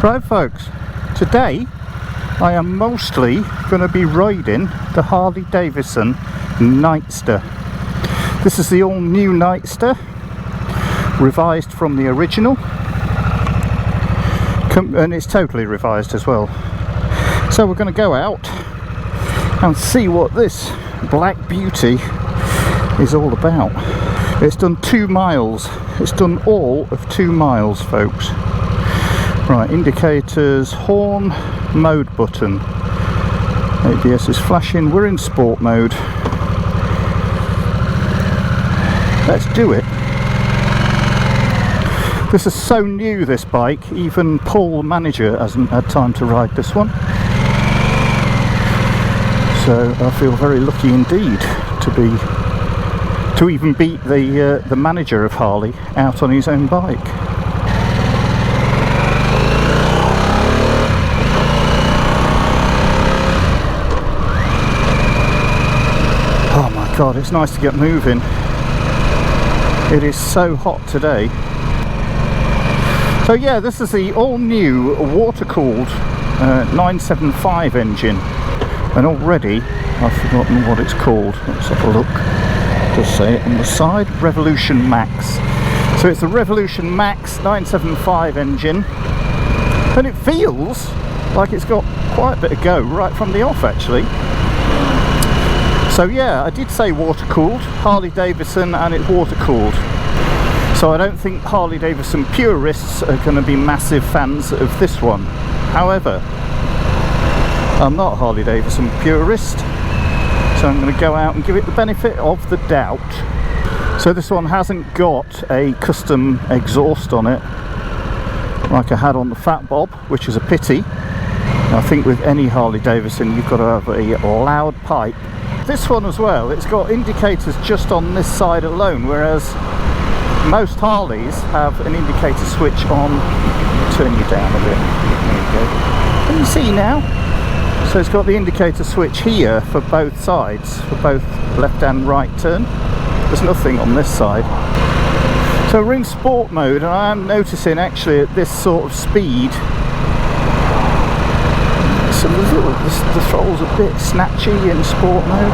Right folks, today I am mostly going to be riding the Harley-Davidson Nightster. This is the all new Nightster, revised from the original, and it's totally revised as well. So we're going to go out and see what this black beauty is all about. It's done 2 miles. It's done all of 2 miles, folks. Right, indicators, horn, mode button. ABS is flashing. We're in sport mode. Let's do it. This is so new, this bike. Even Paul, the manager, hasn't had time to ride this one. So I feel very lucky indeed to even beat the manager of Harley out on his own bike. Oh my god, it's nice to get moving. It is so hot today. So yeah, this is the all new water-cooled 975 engine, and already I've forgotten what it's called. Let's have a look. Just say it on the side, Revolution Max. So it's the Revolution Max 975 engine, and it feels like it's got quite a bit of go right from the off actually. So yeah, I did say water-cooled, Harley-Davidson, and it's water-cooled. So I don't think Harley-Davidson purists are going to be massive fans of this one. However, I'm not a Harley-Davidson purist, so I'm going to go out and give it the benefit of the doubt. So this one hasn't got a custom exhaust on it like I had on the Fat Bob, which is a pity. I think with any Harley-Davidson you've got to have a loud pipe. This one as well, it's got indicators just on this side alone, whereas most Harleys have an indicator switch on. Turn you down a bit. There you go. Can you see now? So it's got the indicator switch here for both sides, for both left and right turn. There's nothing on this side. So we're in sport mode, and I am noticing actually at this sort of speed, so the throttle's a bit snatchy in sport mode.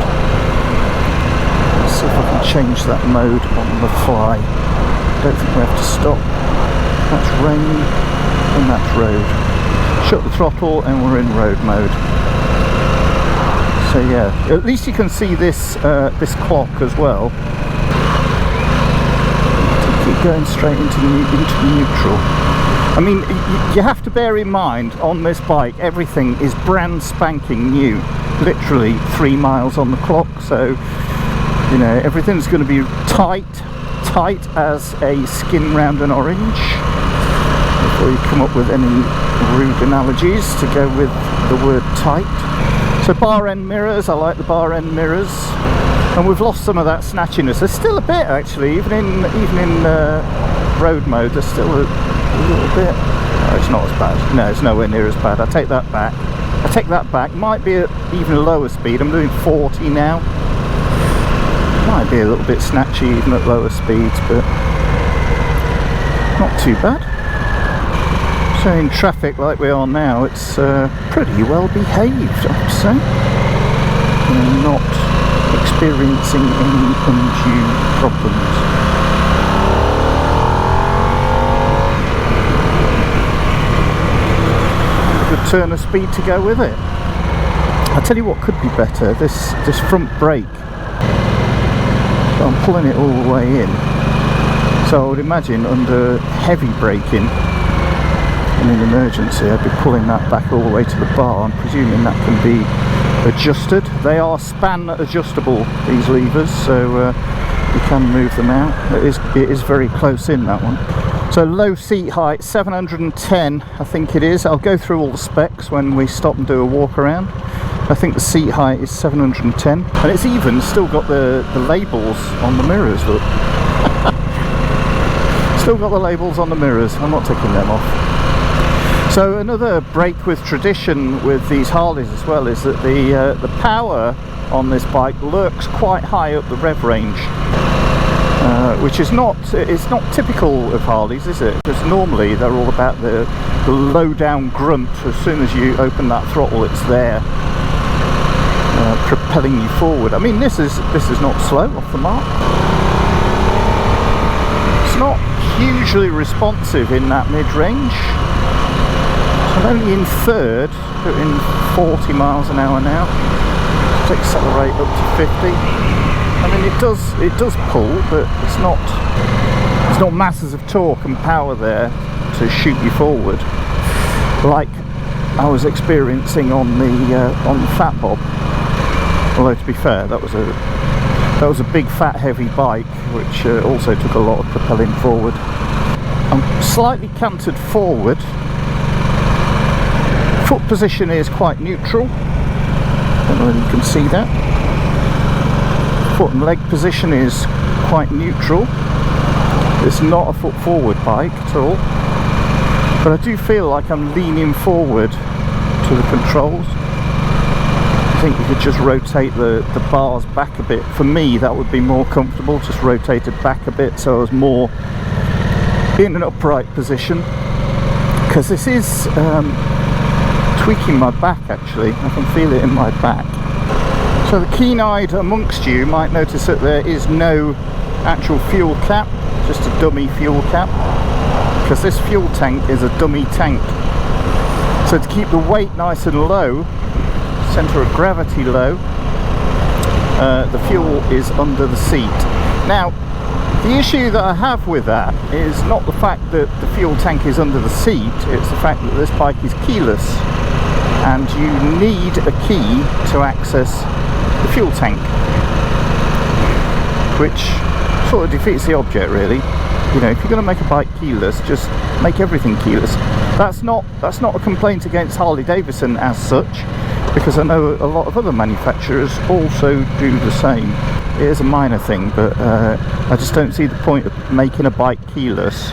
Let's see if I can change that mode on the fly. I don't think we have to stop. That's rain and that's road. Shut the throttle and we're in road mode. So yeah, at least you can see this this clock as well. Keep going straight into neutral. I mean, you have to bear in mind on this bike everything is brand spanking new. Literally 3 miles on the clock, so you know everything's going to be tight as a skin round an orange. Before you come up with any rude analogies to go with the word tight. So bar end mirrors, I like the bar end mirrors, and we've lost some of that snatchiness. There's still a bit actually, even in road mode. There's still a little bit. No, it's not as bad. No, it's nowhere near as bad. I take that back. Might be at even a lower speed. I'm doing 40 now. Might be a little bit snatchy even at lower speeds, but not too bad. So in traffic like we are now, it's pretty well behaved, I'd say. We're not experiencing any undue problems. Good turn of speed to go with it. I'll tell you what could be better, this front brake. I'm pulling it all the way in, so I would imagine under heavy braking in an emergency I'd be pulling that back all the way to the bar. I'm presuming that can be adjusted. They are span adjustable, these levers, so you can move them out. It is very close in, that one. So low seat height 710 I think it is. I'll go through all the specs when we stop and do a walk around. I think the seat height is 710, and it's even still got the labels on the mirrors, look. Still got the labels on the mirrors, I'm not taking them off. So another break with tradition with these Harleys as well is that the power on this bike lurks quite high up the rev range. which is not, it's not typical of Harleys, is it? Because normally they're all about the low down grunt. As soon as you open that throttle, it's there, propelling you forward. I mean, this is not slow off the mark. It's not hugely responsive in that mid-range. I'm only in third, doing 40 miles an hour now. Just accelerate up to 50. I mean, it does pull, but it's not masses of torque and power there to shoot you forward, like I was experiencing on the Fat Bob. Although, to be fair, that was a big fat heavy bike, which also took a lot of propelling forward. I'm slightly canted forward. Foot position is quite neutral. Don't know whether you can see that. Foot and leg position is quite neutral. It's not a foot forward bike at all, but I do feel like I'm leaning forward to the controls. I think you could just rotate the bars back a bit. For me, that would be more comfortable, just rotated back a bit so I was more in an upright position, because this is tweaking my back actually. I can feel it in my back. So the keen-eyed amongst you might notice that there is no actual fuel cap, just a dummy fuel cap, because this fuel tank is a dummy tank. So to keep the weight nice and low, centre of gravity low, the fuel is under the seat. Now, the issue that I have with that is not the fact that the fuel tank is under the seat, it's the fact that this bike is keyless, and you need a key to access the fuel tank, which sort of defeats the object really. You know, if you're going to make a bike keyless, just make everything keyless. That's not a complaint against Harley-Davidson as such, because I know a lot of other manufacturers also do the same. It is a minor thing, but I just don't see the point of making a bike keyless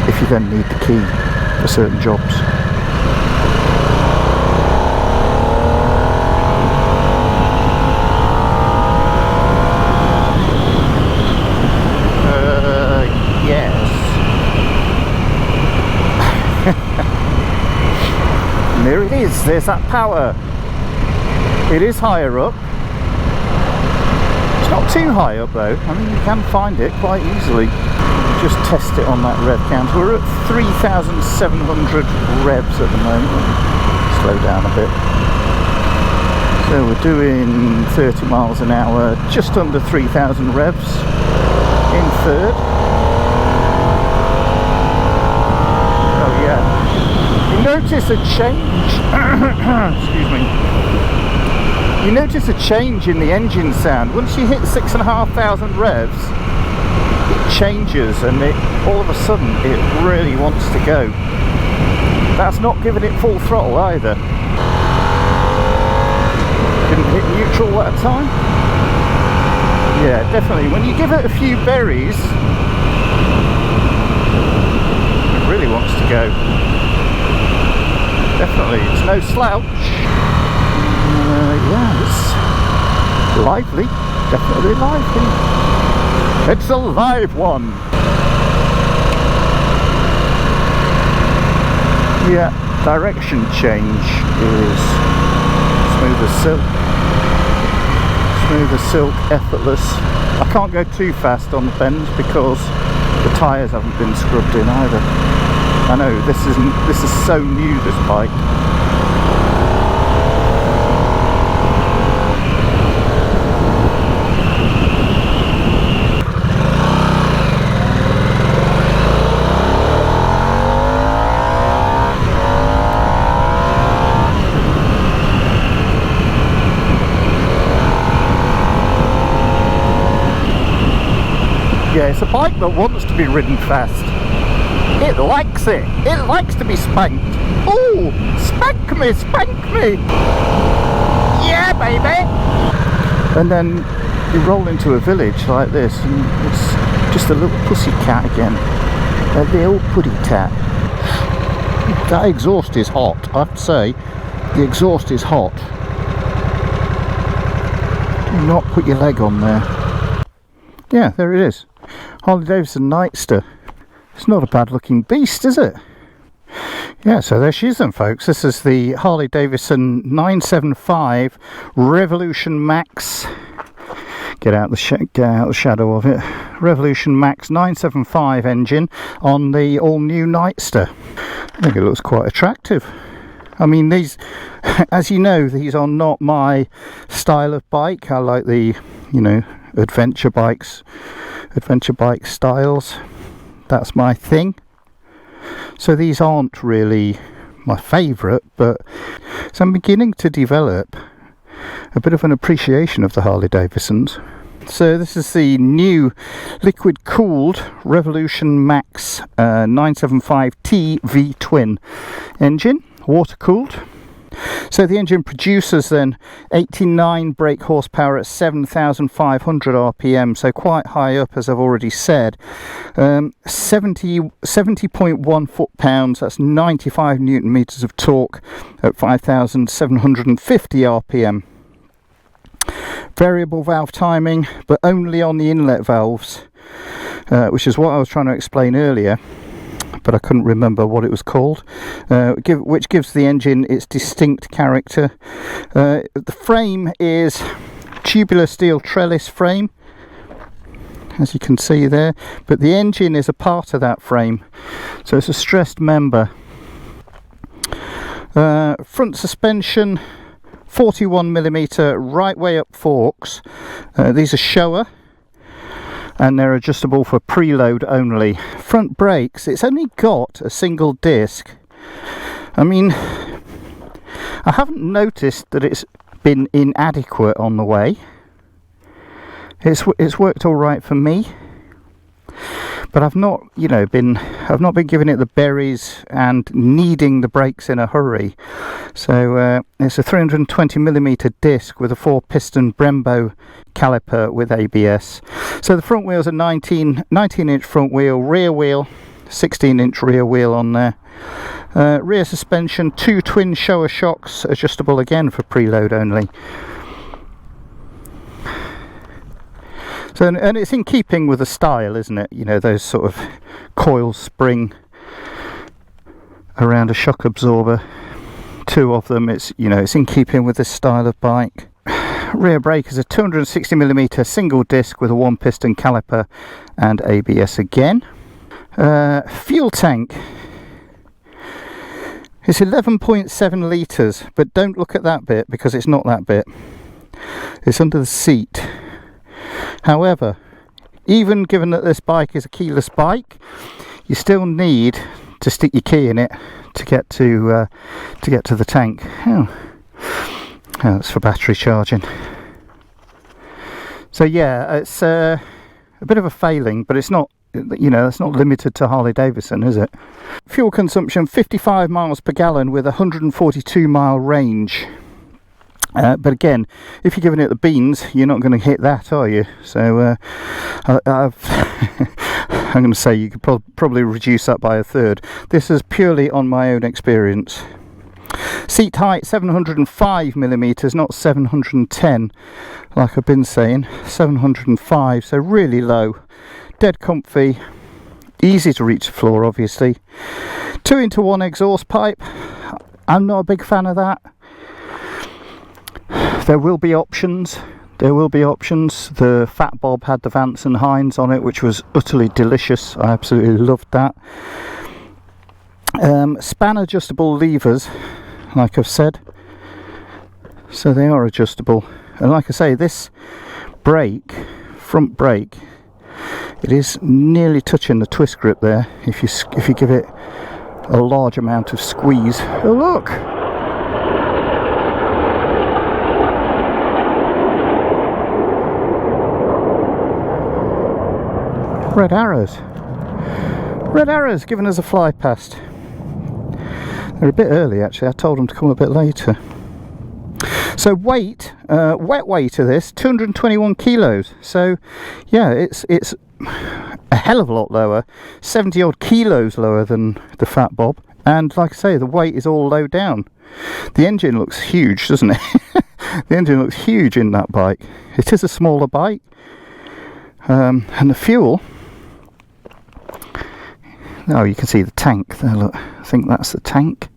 if you then need the key for certain jobs. There it is, there's that power. It is higher up. It's not too high up though. I mean, you can find it quite easily. Just test it on that rev count. We're at 3,700 revs at the moment. Slow down a bit. So we're doing 30 miles an hour, just under 3,000 revs in third. Oh yeah. You notice a change, excuse me, you notice a change in the engine sound. Once you hit 6,500 revs, it changes, and all of a sudden it really wants to go. That's not giving it full throttle either. Didn't hit neutral that time. Yeah, definitely, when you give it a few berries, it really wants to go. Definitely, it's no slouch. Yeah, it's lively, definitely lively. It's a live one. Yeah, direction change is smooth as silk. Smooth as silk, effortless. I can't go too fast on the bends because the tyres haven't been scrubbed in either. I know, this is so new, this bike. Yeah, it's a bike that wants to be ridden fast. It likes it. It likes to be spanked. Oh, spank me, spank me. Yeah, baby. And then you roll into a village like this, and it's just a little pussy cat again. The old putty cat. That exhaust is hot, I have to say. The exhaust is hot. Do not put your leg on there. Yeah, there it is. Harley-Davidson Nightster. It's not a bad looking beast, is it? Yeah, so there she is then, folks. This is the Harley-Davidson 975 Revolution Max. Get out the shadow of it. Revolution Max 975 engine on the all-new Nightster. I think it looks quite attractive. I mean, these, as you know, these are not my style of bike. I like the, you know, adventure bike styles. That's my thing. So these aren't really my favourite, but so I'm beginning to develop a bit of an appreciation of the Harley-Davidsons. So this is the new liquid cooled Revolution Max 975T V-twin engine, water cooled. So the engine produces then 89 brake horsepower at 7,500 RPM, so quite high up, as I've already said. 70.1 foot-pounds, that's 95 newton meters of torque at 5,750 RPM. Variable valve timing, but only on the inlet valves, which is what I was trying to explain earlier, but I couldn't remember what it was called, which gives the engine its distinct character. The frame is tubular steel trellis frame, as you can see there, but the engine is a part of that frame, so it's a stressed member. Front suspension, 41mm right way up forks. These are Showa, and they're adjustable for preload only. Front brakes, it's only got a single disc. I mean, I haven't noticed that it's been inadequate on the way. It's worked all right for me, but I've not, you know, I've not been giving it the berries and needing the brakes in a hurry. So it's a 320mm disc with a 4-piston Brembo caliper with ABS. So the front wheels are 19-inch front wheel, rear wheel 16-inch rear wheel on there. Rear suspension, 2 twin Showa shocks, adjustable again for preload only. So, and it's in keeping with the style, isn't it? You know, those sort of coil spring around a shock absorber, 2 of them. It's, you know, it's in keeping with this style of bike. Rear brake is a 260mm single disc with a 1-piston caliper and ABS again. Fuel tank, it's 11.7 litres, but don't look at that bit because it's not that bit. It's under the seat. However, even given that this bike is a keyless bike, you still need to stick your key in it to get to the tank. Oh, that's for battery charging. So yeah, it's a bit of a failing, but it's not, you know, it's not limited to Harley-Davidson, is it? Fuel consumption 55 miles per gallon with a 142 mile range. But again, if you're giving it the beans, you're not going to hit that, are you? So I'm going to say you could probably reduce that by a third. This is purely on my own experience. Seat height 705mm, not 710 like I've been saying. 705, so really low. Dead comfy, easy to reach the floor, obviously. 2-into-1 exhaust pipe. I'm not a big fan of that. There will be options. The Fat Bob had the Vance and Hines on it, which was utterly delicious. I absolutely loved that. Span adjustable levers, like I've said, so they are adjustable. And like I say, this brake, front brake, it is nearly touching the twist grip there if you give it a large amount of squeeze. Oh look! Red arrows giving us a fly past. They're a bit early actually, I told them to come a bit later. So weight, wet weight of this, 221 kilos. So yeah, it's a hell of a lot lower, 70 odd kilos lower than the Fat Bob. And like I say, the weight is all low down. The engine looks huge, doesn't it? The engine looks huge in that bike. It is a smaller bike. And the fuel, oh, you can see the tank there, look. I think that's the tank.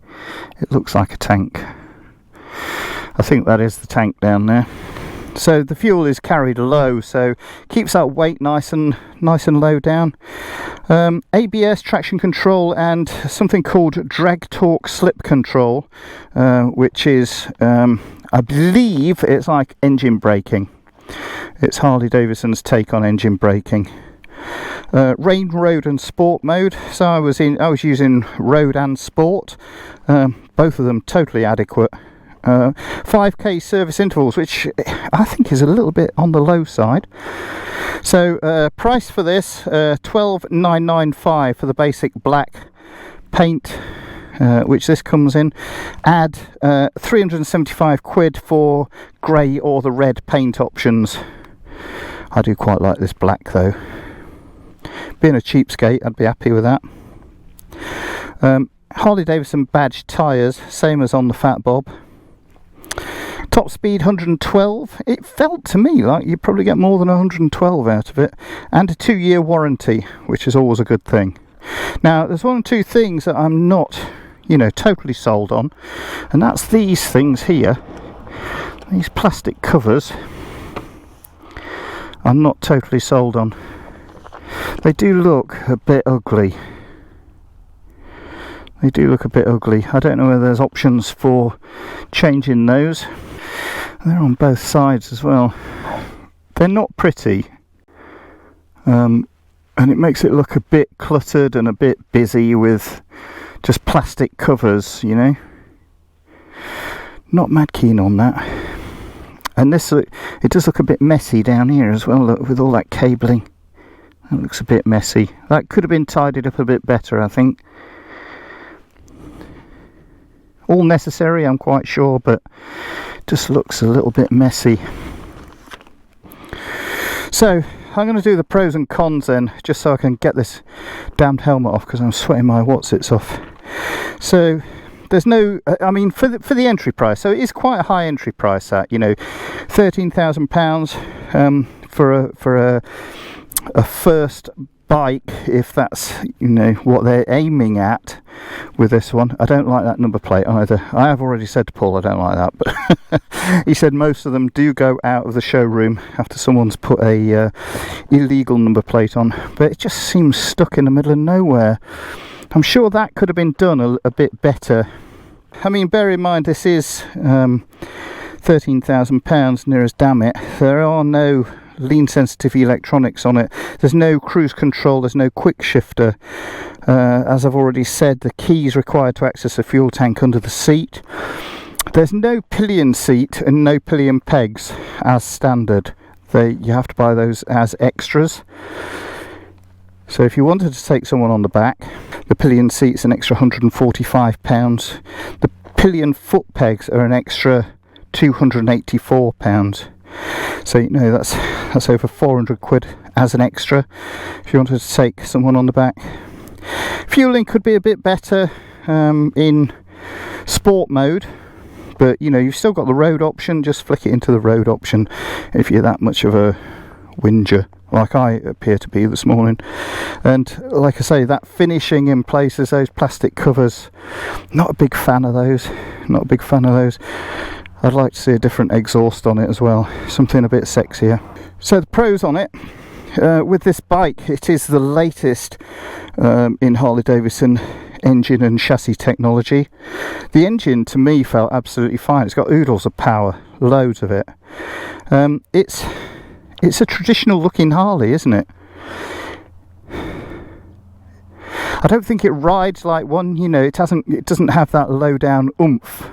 It looks like a tank. I think that is the tank down there. So the fuel is carried low, so keeps that weight nice and low down. ABS, traction control, and something called drag torque slip control, which is, I believe it's like engine braking. It's Harley-Davidson's take on engine braking. Rain, road and sport mode. So I was using road and sport. Both of them totally adequate. 5k service intervals, which I think is a little bit on the low side. So price for this, $12,995 for the basic black paint, which this comes in. Add 375 quid for grey or the red paint options. I do quite like this black though. Being a cheapskate, I'd be happy with that. Harley-Davidson badge tyres, same as on the Fat Bob. Top speed 112. It felt to me like you'd probably get more than 112 out of it. And a 2-year warranty, which is always a good thing. Now, there's one or two things that I'm not, totally sold on. And that's these things here. These plastic covers. I'm not totally sold on. They do look a bit ugly. They do look a bit ugly. I don't know whether there's options for changing those. They're on both sides as well. They're not pretty. And it makes it look a bit cluttered and a bit busy with just plastic covers, Not mad keen on that. And this, it does look a bit messy down here as well, look, with all that cabling. That looks a bit messy. That could have been tidied up a bit better, I think. All necessary, I'm quite sure, but just looks a little bit messy. So I'm going to do the pros and cons then, just so I can get this damned helmet off, because I'm sweating my whatsits off. So there's no, I mean, for the entry price, so it is quite a high entry price at, £13,000 for a first bike, if that's what they're aiming at with this one. I don't like that number plate either. I have already said to Paul I don't like that, but he said most of them do go out of the showroom after someone's put a illegal number plate on, but it just seems stuck in the middle of nowhere. I'm sure that could have been done a bit better. I mean, bear in mind this is £13,000, near as damn it. There are no lean sensitive electronics on it. There's no cruise control, there's no quick shifter. As I've already said, the keys required to access the fuel tank under the seat. There's no pillion seat and no pillion pegs as standard. You have to buy those as extras. So if you wanted to take someone on the back, the pillion seat's an extra £145. The pillion foot pegs are an extra £284. So that's over 400 quid as an extra if you wanted to take someone on the back. Fueling could be a bit better in sport mode, but you've still got the road option. Just flick it into the road option if you're that much of a whinger like I appear to be this morning. And like I say, that finishing in places, those plastic covers, not a big fan of those. I'd like to see a different exhaust on it as well, something a bit sexier. So the pros on it, with this bike, it is the latest in Harley-Davidson engine and chassis technology. The engine to me felt absolutely fine. It's got oodles of power, loads of it. It's a traditional looking Harley, isn't it? I don't think it rides like one, it doesn't have that low down oomph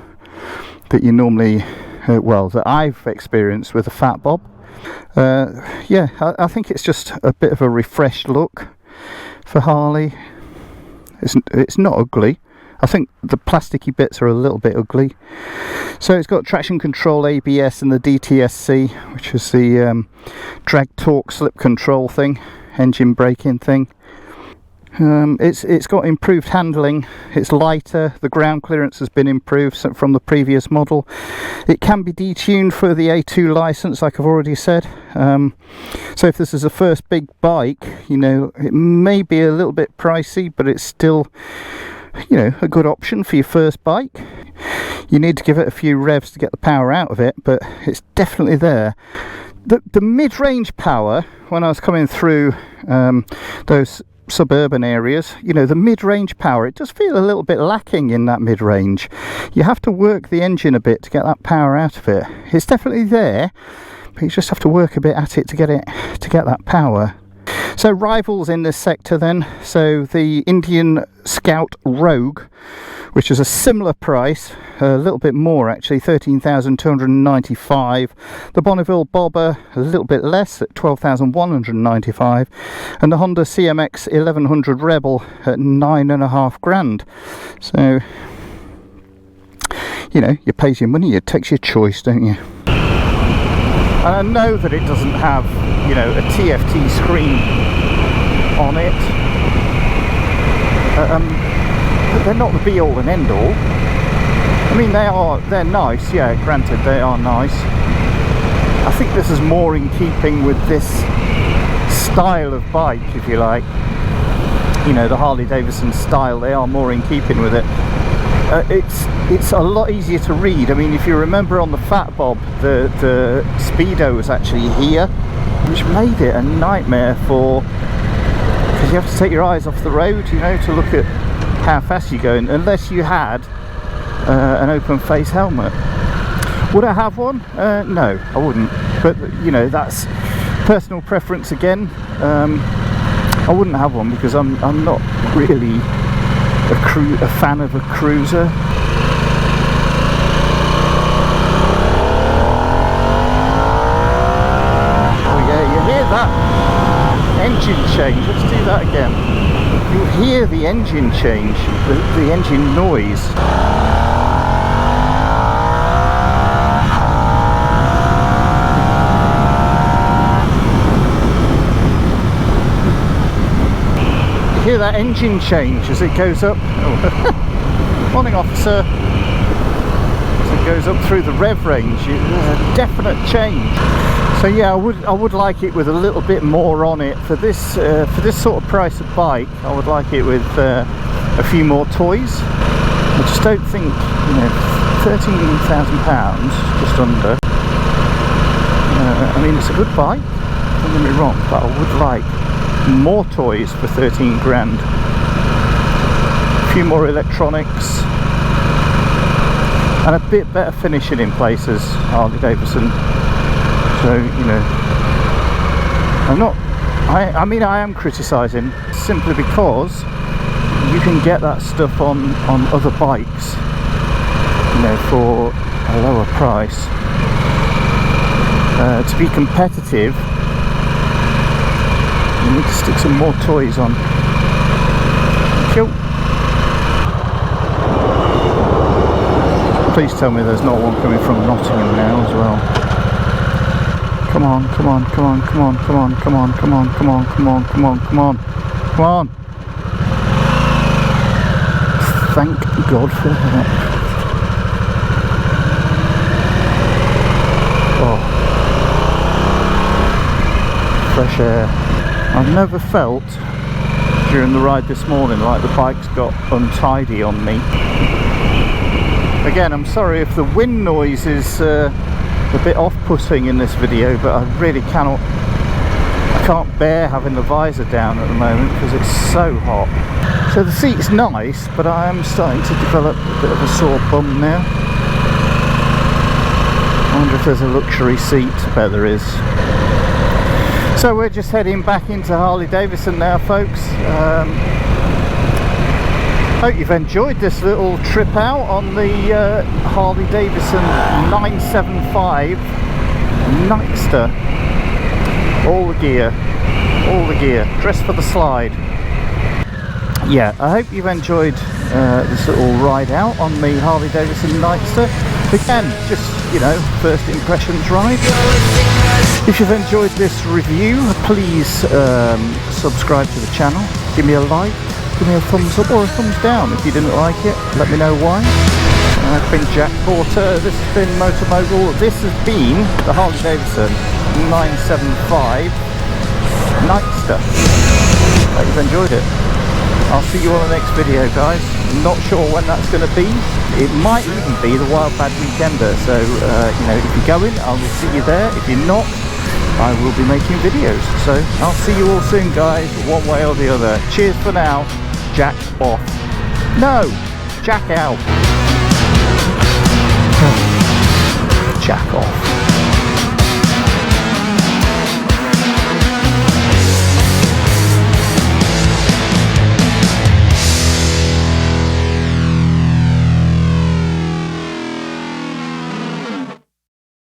that you normally, that I've experienced with a Fat Bob. I think it's just a bit of a refreshed look for Harley. It's not ugly. I think the plasticky bits are a little bit ugly. So it's got traction control, ABS and the DTSC, which is the drag torque slip control thing, engine braking thing. It's got improved handling, it's lighter, the ground clearance has been improved from the previous model. It can be detuned for the A2 license, like I've already said. So if this is a first big bike, you know, it may be a little bit pricey, but it's still, you know, a good option for your first bike. You need to give it a few revs to get the power out of it, but it's definitely there. The mid-range power, when I was coming through those suburban areas, you know, the mid-range power, it does feel a little bit lacking in that mid-range. You have to work the engine a bit to get that power out of it. It's definitely there, but you just have to work a bit at it to get that power. So rivals in this sector then, so the Indian Scout Rogue, which is a similar price, a little bit more actually, 13,295. The Bonneville Bobber, a little bit less at 12,195, and the Honda CMX 1100 Rebel at 9.5 grand. So, you know, you pay your money, it takes your choice, don't you? And I know that it doesn't have, you know, a TFT screen on it. But they're not the be all and end all. I mean, they're nice, yeah, granted they are nice. I think this is more in keeping with this style of bike, if you like. You know, the Harley-Davidson style, they are more in keeping with it. It's a lot easier to read. I mean, if you remember on the Fat Bob, the speedo was actually here, which made it a nightmare because you have to take your eyes off the road, you know, to look at how fast you're going, unless you had an open face helmet. Would I have one? No, I wouldn't. But you know, that's personal preference again. I wouldn't have one because I'm not really a fan of a cruiser. Oh yeah, you hear that engine change? Let's do that again. You'll hear the engine change, the engine noise. You hear that engine change as it goes up. Oh. Morning, officer. As it goes up through the rev range, there's a definite change. So yeah, I would like it with a little bit more on it for this sort of price of bike. I would like it with a few more toys. I just don't think, you know, £13,000, just under. I mean, it's a good bike, don't get me wrong, but I would like more toys for 13 grand. A few more electronics and a bit better finishing in places, Harley-Davidson. So, you know, I mean, I am criticising simply because you can get that stuff on other bikes, you know, for a lower price. To be competitive, you need to stick some more toys on. Cool. Please tell me there's not one coming from Nottingham now as well. Come on, come on, come on, come on, come on, come on, come on, come on, come on, come on, come on, come on. Thank God for that. Oh. Fresh air. I've never felt during the ride this morning like the bike's got untidy on me. Again, I'm sorry if the wind noise is a bit off-putting in this video, but I really can't bear having the visor down at the moment because it's so hot. So the seat's nice, but I am starting to develop a bit of a sore bum now. I wonder if there's a luxury seat. I bet there is. So we're just heading back into Harley-Davidson now, folks. Hope you've enjoyed this little trip out on the Harley-Davidson 975 Nightster. All the gear, dressed for the slide. Yeah, I hope you've enjoyed this little ride out on the Harley-Davidson Nightster. Again, just, you know, first impressions ride. If you've enjoyed this review, please subscribe to the channel. Give me a like, give me a thumbs up or a thumbs down if you didn't like it. Let me know why. I've been Jack Porter, this has been Moto Mogul, this has been the Harley-Davidson 975 Nightster. Hope you've enjoyed it. I'll see you on the next video, guys. Not sure when that's going to be. It might even be the Wild Bad Weekender, so you know, if you're going, I will see you there. If you're not, I will be making videos. So I'll see you all soon, guys, one way or the other. Cheers for now. Jack off. No, Jack out. Jack off.